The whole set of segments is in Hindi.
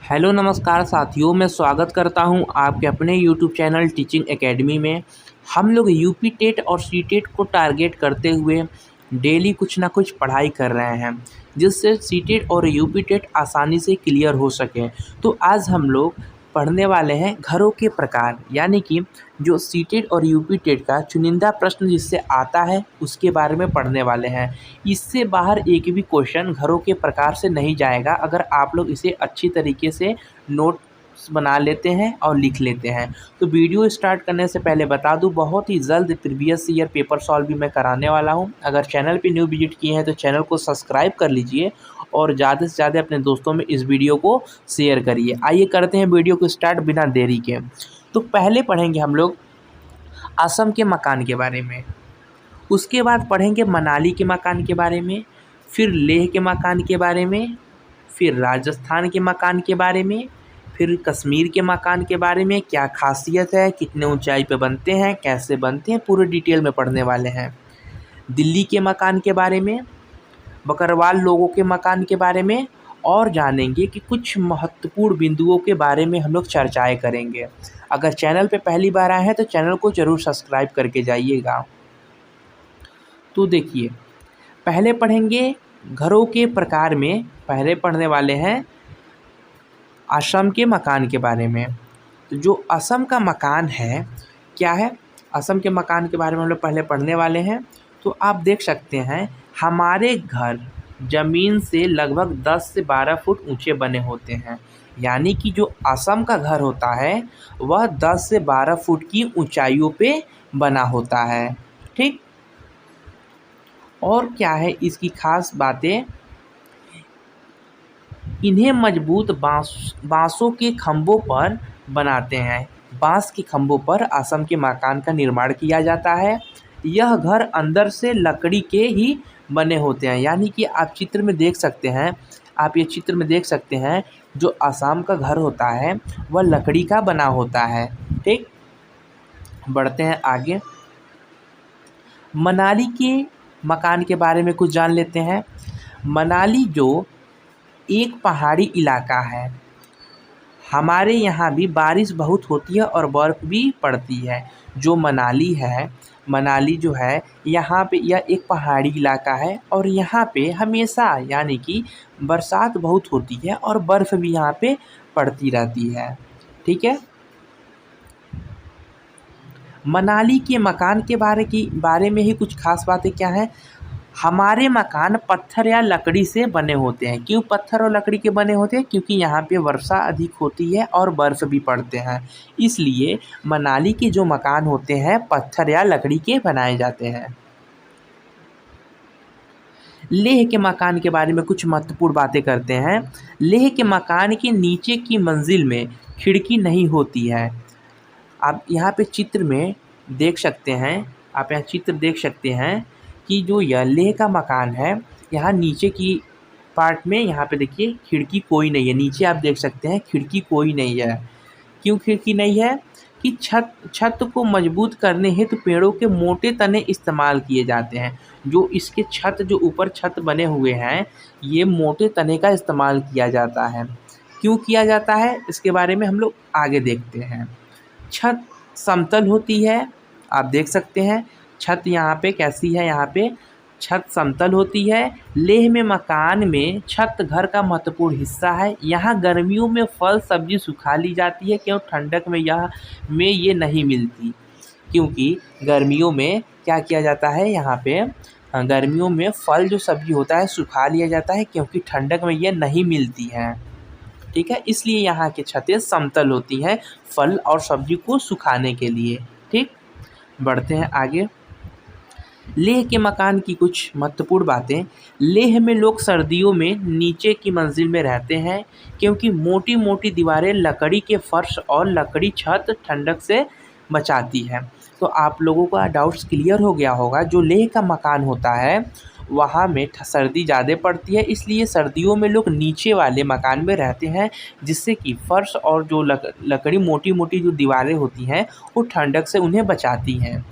हेलो नमस्कार साथियों, मैं स्वागत करता हूं आपके अपने यूट्यूब चैनल टीचिंग एकेडमी में। हम लोग यूपी टेट और सी टेट को टारगेट करते हुए डेली कुछ ना कुछ पढ़ाई कर रहे हैं, जिससे सी टेट और यूपी टेट आसानी से क्लियर हो सके। तो आज हम लोग पढ़ने वाले हैं घरों के प्रकार, यानी कि जो सी टेट और यूपी टेट का चुनिंदा प्रश्न जिससे आता है उसके बारे में पढ़ने वाले हैं। इससे बाहर एक भी क्वेश्चन घरों के प्रकार से नहीं जाएगा अगर आप लोग इसे अच्छी तरीके से नोट्स बना लेते हैं और लिख लेते हैं। तो वीडियो स्टार्ट करने से पहले बता दूं, बहुत ही जल्द प्रीवियस ईयर पेपर सॉल्व भी मैं कराने वाला हूं। अगर चैनल पे न्यू विजिट किए हैं तो चैनल को सब्सक्राइब कर लीजिए और ज़्यादा से ज़्यादा अपने दोस्तों में इस वीडियो को शेयर करिए। आइए करते हैं वीडियो को स्टार्ट बिना देरी के। तो पहले पढ़ेंगे हम लोग असम के मकान के बारे में, उसके बाद पढ़ेंगे मनाली के मकान के बारे में, फिर लेह के मकान के बारे में, फिर राजस्थान के मकान के बारे में, फिर कश्मीर के मकान के बारे में, क्या खासियत है, कितने ऊंचाई पे बनते हैं, कैसे बनते हैं, पूरे डिटेल में पढ़ने वाले हैं। दिल्ली के मकान के बारे में, बकरवाल लोगों के मकान के बारे में, और जानेंगे कि कुछ महत्वपूर्ण बिंदुओं के बारे में हम लोग चर्चाएँ करेंगे। अगर चैनल पे पहली बार आए हैं तो चैनल को ज़रूर सब्सक्राइब करके जाइएगा। तो देखिए, पहले पढ़ेंगे घरों के प्रकार में, पहले पढ़ने वाले हैं असम के मकान के बारे में। तो जो असम का मकान है क्या है, असम के मकान के बारे में हम लोग पहले पढ़ने वाले हैं। तो आप देख सकते हैं हमारे घर ज़मीन से लगभग 10 से 12 फुट ऊंचे बने होते हैं, यानी कि जो असम का घर होता है वह 10 से 12 फुट की ऊंचाइयों पे बना होता है। ठीक, और क्या है इसकी खास बातें, इन्हें मजबूत बांसों के खंभों पर बनाते हैं। बांस के खंभों पर असम के मकान का निर्माण किया जाता है। यह घर अंदर से लकड़ी के ही बने होते हैं, यानी कि आप चित्र में देख सकते हैं, आप ये चित्र में देख सकते हैं जो असम का घर होता है वह लकड़ी का बना होता है। ठीक, बढ़ते हैं आगे। मनाली के मकान के बारे में कुछ जान लेते हैं। मनाली जो एक पहाड़ी इलाका है, हमारे यहाँ भी बारिश बहुत होती है और बर्फ़ भी पड़ती है। जो मनाली है, मनाली जो है यहाँ पे यह एक पहाड़ी इलाका है और यहाँ पे हमेशा यानी कि बरसात बहुत होती है और बर्फ़ भी यहाँ पे पड़ती रहती है। ठीक है, मनाली के मकान के बारे में ही कुछ खास बातें क्या हैं। हमारे मकान पत्थर या लकड़ी से बने होते हैं। क्यों पत्थर और लकड़ी के बने होते हैं? क्योंकि यहाँ पे वर्षा अधिक होती है और बर्फ़ भी पड़ते हैं, इसलिए मनाली के जो मकान होते हैं पत्थर या लकड़ी के बनाए जाते हैं। लेह के मकान के बारे में कुछ महत्वपूर्ण बातें करते हैं। लेह के मकान के नीचे की मंजिल में खिड़की नहीं होती है। आप यहाँ पे चित्र में देख सकते हैं, आप यहाँ चित्र देख सकते हैं कि जो यह लेह का मकान है, यहाँ नीचे की पार्ट में यहाँ पे देखिए खिड़की कोई नहीं है। नीचे आप देख सकते हैं खिड़की कोई नहीं है। क्यों खिड़की नहीं है? कि छत को मजबूत करने हेतु पेड़ों के मोटे तने इस्तेमाल किए जाते हैं। जो इसके छत, जो ऊपर छत बने हुए हैं, ये मोटे तने का इस्तेमाल किया जाता है। क्यों किया जाता है इसके बारे में हम लोग आगे देखते हैं। छत समतल होती है, आप देख सकते हैं छत यहाँ पे कैसी है, यहाँ पे छत समतल होती है। लेह में मकान में छत घर का महत्वपूर्ण हिस्सा है। यहाँ गर्मियों में फल सब्जी सुखा ली जाती है, क्यों ठंडक में ये नहीं मिलती। क्योंकि गर्मियों में क्या किया जाता है, यहाँ पे गर्मियों में फल जो सब्जी होता है सुखा लिया जाता है, क्योंकि ठंडक में ये नहीं मिलती हैं। ठीक है, इसलिए यहाँ की छतें समतल होती हैं फल और सब्जी को सुखाने के लिए। ठीक, बढ़ते हैं आगे। लेह के मकान की कुछ महत्वपूर्ण बातें। लेह में लोग सर्दियों में नीचे की मंजिल में रहते हैं, क्योंकि मोटी मोटी दीवारें, लकड़ी के फर्श और लकड़ी छत ठंडक से बचाती है। तो आप लोगों का डाउट्स क्लियर हो गया होगा। जो लेह का मकान होता है वहाँ में सर्दी ज़्यादा पड़ती है, इसलिए सर्दियों में लोग नीचे वाले मकान में रहते हैं, जिससे कि फर्श और जो लकड़ी मोटी मोटी जो दीवारें होती हैं वो ठंडक से उन्हें बचाती हैं।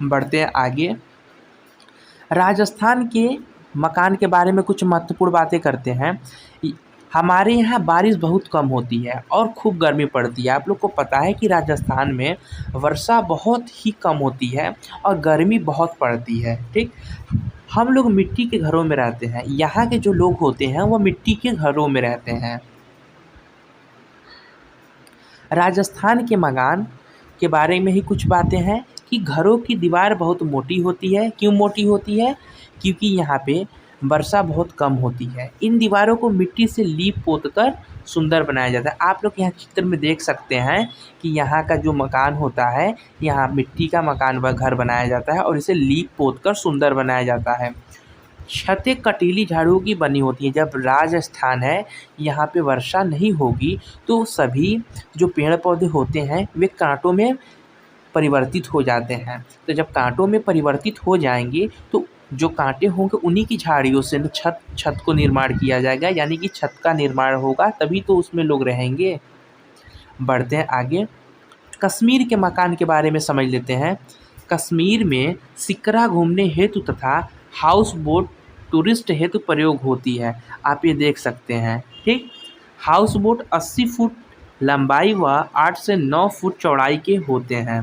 बढ़ते हैं आगे। राजस्थान के मकान के बारे में कुछ महत्वपूर्ण बातें करते हैं। हमारे यहाँ बारिश बहुत कम होती है और खूब गर्मी पड़ती है। आप लोग को पता है कि राजस्थान में वर्षा बहुत ही कम होती है और गर्मी बहुत पड़ती है, ठीक। हम लोग मिट्टी के घरों में रहते हैं। यहाँ के जो लोग होते हैं वो मिट्टी के घरों में रहते हैं। राजस्थान के मकान के बारे में ही कुछ बातें हैं कि घरों की दीवार बहुत मोटी होती है। क्यों मोटी होती है? क्योंकि यहाँ पे वर्षा बहुत कम होती है। इन दीवारों को मिट्टी से लीप पोत कर सुंदर बनाया जाता है। आप लोग यहाँ चित्र में देख सकते हैं कि यहाँ का जो मकान होता है, यहाँ मिट्टी का मकान व घर बनाया जाता है और इसे लीप पोत कर सुंदर बनाया जाता है। छतें कटीली झाड़ियों की बनी होती हैं। जब राजस्थान है, यहाँ पे वर्षा नहीं होगी तो सभी जो पेड़ पौधे होते हैं वे कांटों में परिवर्तित हो जाते हैं। तो जब कांटों में परिवर्तित हो जाएंगे तो जो कांटे होंगे उन्हीं की झाड़ियों से छत को निर्माण किया जाएगा, यानी कि छत का निर्माण होगा, तभी तो उसमें लोग रहेंगे। बढ़ते हैं आगे। कश्मीर के मकान के बारे में समझ लेते हैं। कश्मीर में सिकरा घूमने हेतु तथा हाउस बोट टूरिस्ट हेतु प्रयोग होती है। आप ये देख सकते हैं, ठीक। हाउस बोट 80 फुट लंबाई व 8 से 9 फुट चौड़ाई के होते हैं।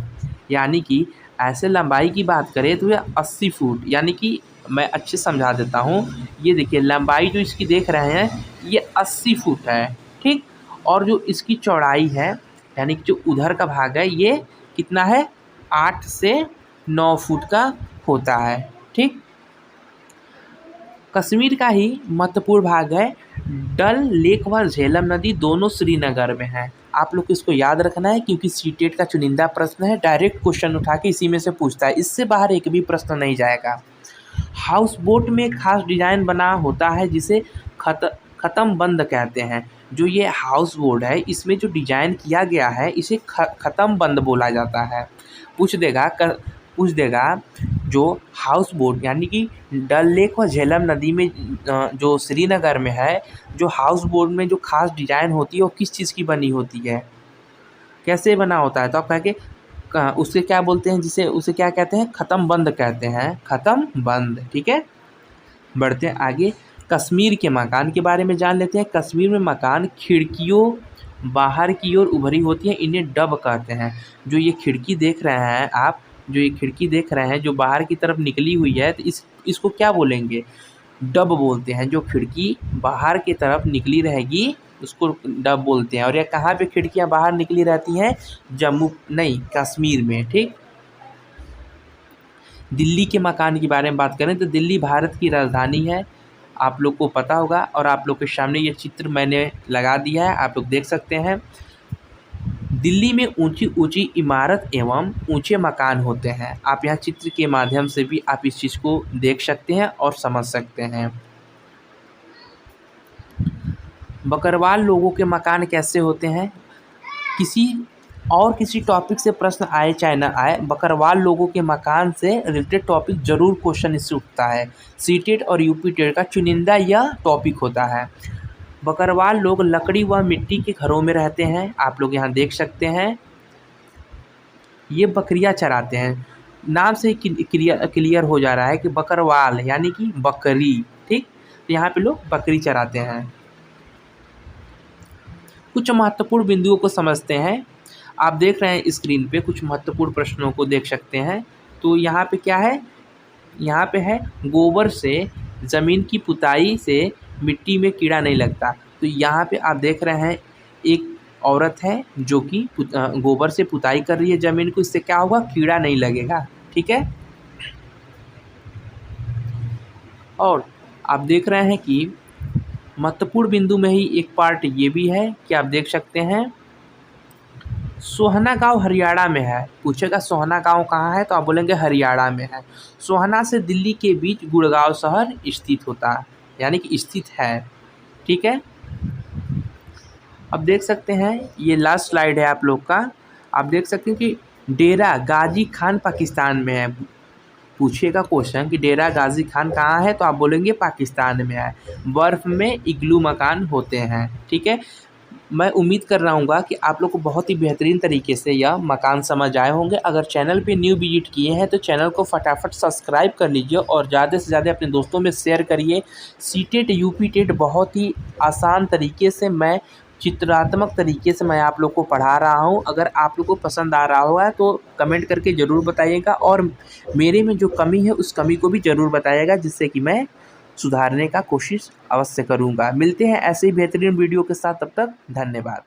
यानी कि ऐसे लंबाई की बात करें तो ये 80 फुट, यानी कि मैं अच्छे समझा देता हूँ। ये देखिए लंबाई जो इसकी देख रहे हैं ये 80 फुट है, ठीक। और जो इसकी चौड़ाई है, यानी कि जो उधर का भाग है, ये कितना है? 8 से 9 फुट का होता है, ठीक। कश्मीर का ही महत्वपूर्ण भाग है। डल लेक व झेलम नदी दोनों श्रीनगर में है। आप लोग को इसको याद रखना है क्योंकि सीटेट का चुनिंदा प्रश्न है। डायरेक्ट क्वेश्चन उठा के इसी में से पूछता है, इससे बाहर एक भी प्रश्न नहीं जाएगा। हाउस बोट में खास डिजाइन बना होता है जिसे ख़त्म बंद कहते हैं। जो ये हाउस बोट है इसमें जो डिजाइन किया गया है इसे ख़त्म बंद बोला जाता है। पूछ देगा जो हाउस बोट यानी कि डल लेक और झेलम नदी में जो श्रीनगर में है, जो हाउस बोट में जो खास डिजाइन होती है वो किस चीज़ की बनी होती है, कैसे बना होता है? तो आप कहेंगे उसके क्या बोलते हैं, जिसे उसे क्या कहते हैं? ख़त्म बंद कहते हैं, ख़त्म बंद, ठीक है। बढ़ते हैं आगे। कश्मीर के मकान के बारे में जान लेते हैं। कश्मीर में मकान खिड़कियों बाहर की ओर उभरी होती है, इन्हें डब कहते हैं। जो ये खिड़की देख रहे हैं आप, जो ये खिड़की देख रहे हैं जो बाहर की तरफ निकली हुई है, तो इसको क्या बोलेंगे? डब बोलते हैं। जो खिड़की बाहर की तरफ निकली रहेगी उसको डब बोलते हैं। और ये कहाँ पे खिड़कियाँ बाहर निकली रहती हैं? कश्मीर में, ठीक। दिल्ली के मकान के बारे में बात करें तो दिल्ली भारत की राजधानी है, आप लोग को पता होगा। और आप लोग के सामने ये चित्र मैंने लगा दिया है, आप लोग देख सकते हैं। दिल्ली में ऊंची ऊंची इमारत एवं ऊंचे मकान होते हैं। आप यहाँ चित्र के माध्यम से भी आप इस चीज़ को देख सकते हैं और समझ सकते हैं। बकरवाल लोगों के मकान कैसे होते हैं? किसी टॉपिक से प्रश्न आए चाहे ना आए, बकरवाल लोगों के मकान से रिलेटेड टॉपिक जरूर क्वेश्चन इससे उठता है। सीटेट और यूपी टेट का चुनिंदा यह टॉपिक होता है। बकरवाल लोग लकड़ी व मिट्टी के घरों में रहते हैं। आप लोग यहाँ देख सकते हैं, ये बकरियाँ चराते हैं। नाम से क्लियर हो जा रहा है कि बकरवाल यानी कि बकरी, ठीक। तो यहाँ पे लोग बकरी चराते हैं। कुछ महत्वपूर्ण बिंदुओं को समझते हैं। आप देख रहे हैं स्क्रीन पे, कुछ महत्वपूर्ण प्रश्नों को देख सकते हैं। तो यहाँ पे क्या है? यहाँ पे है गोबर से ज़मीन की पुताई से मिट्टी में कीड़ा नहीं लगता। तो यहाँ पे आप देख रहे हैं एक औरत है जो कि गोबर से पुताई कर रही है ज़मीन को, इससे क्या होगा? कीड़ा नहीं लगेगा, ठीक है। और आप देख रहे हैं कि महत्वपूर्ण बिंदु में ही एक पार्ट ये भी है कि आप देख सकते हैं सोहना गांव हरियाणा में है। पूछेगा सोहना गांव कहाँ है, तो आप बोलेंगे हरियाणा में है। सोहना से दिल्ली के बीच गुड़गांव शहर स्थित होता है, यानी कि स्थित है, ठीक है। अब देख सकते हैं ये लास्ट स्लाइड है आप लोग का। आप देख सकते हैं कि डेरा गाजी खान पाकिस्तान में है। पूछेगा क्वेश्चन कि डेरा गाजी खान कहाँ है, तो आप बोलेंगे पाकिस्तान में है। बर्फ़ में इग्लू मकान होते हैं, ठीक है। मैं उम्मीद कर रहा हूँ कि आप लोग को बहुत ही बेहतरीन तरीके से यह मकान समझ आए होंगे। अगर चैनल पे न्यू विजिट किए हैं तो चैनल को फटाफट सब्सक्राइब कर लीजिए और ज़्यादा से ज़्यादा अपने दोस्तों में शेयर करिए। सीटेट यूपी टेट बहुत ही आसान तरीके से मैं चित्रात्मक तरीके से मैं आप लोग को पढ़ा रहा हूँ। अगर आप लोग को पसंद आ रहा होगा तो कमेंट करके ज़रूर बताइएगा और मेरे में जो कमी है उस कमी को भी ज़रूर बताइएगा, जिससे कि मैं सुधारने का कोशिश अवश्य करूँगा। मिलते हैं ऐसे ही बेहतरीन वीडियो के साथ, तब तक धन्यवाद।